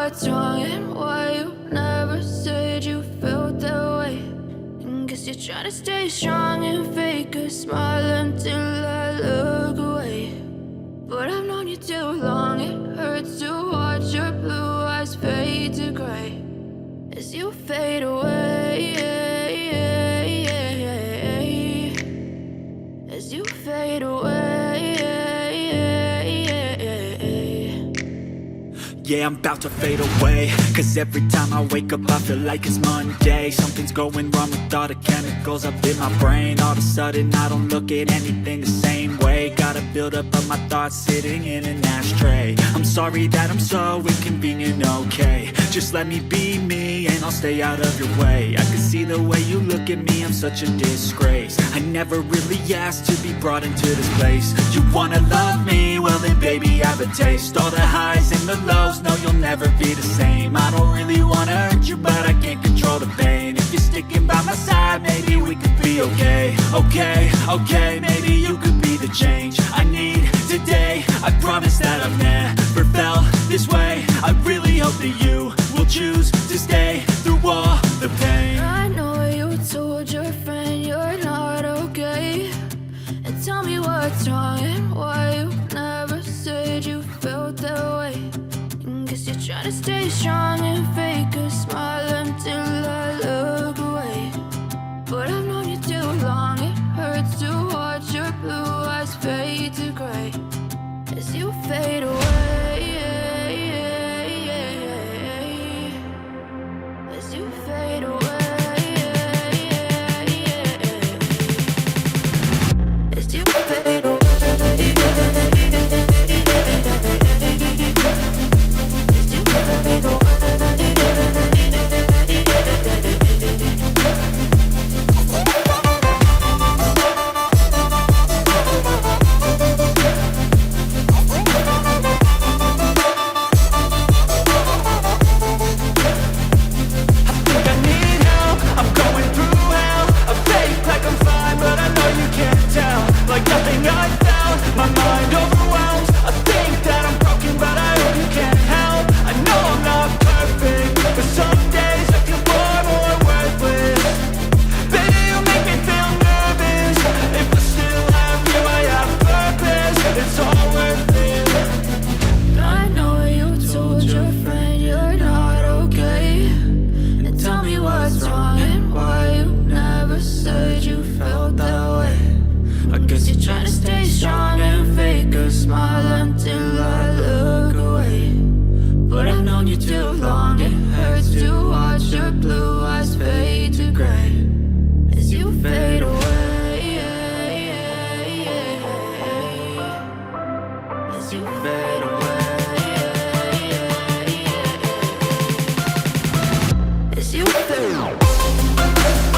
what's wrong and why you never said you felt that way. And guess you're trying to stay strong and fake a smile until I look away. But I've known you too long, it hurts to watch your blue eyes fade to gray as you fade away, as you fade away. Yeah, I'm about to fade away, cause every time I wake up I feel like it's Monday. Something's going wrong with all the chemicals up in my brain. All of a sudden I don't look at anything the same way. Got a buildup of my thoughts sitting in an ashtray. I'm sorry that I'm so inconvenient, okay. Just let me be me and I'll stay out of your way. I can see the way you look at me, I'm such a disgrace. I never really asked to be brought into this place. You wanna love me? Well then baby I have a taste. All the highs and the lows, no you'll never be the same. I don't really wanna hurt you but I can't control the pain. If you're sticking by my side maybe we could be okay. Okay, maybe you could be the change I need today. I promise that I've never felt this way. I really hope that you will choose to stay through all the pain. I know you told your friend you're not okay, and tell me what's wrong and why you never said you felt that way. And guess you're trying to stay strong and fake a smile until I look away. But I've known you too long, it hurts to watch your blue eyes fade to gray as you fade away, as you fade away, as you fade away. As you fade away.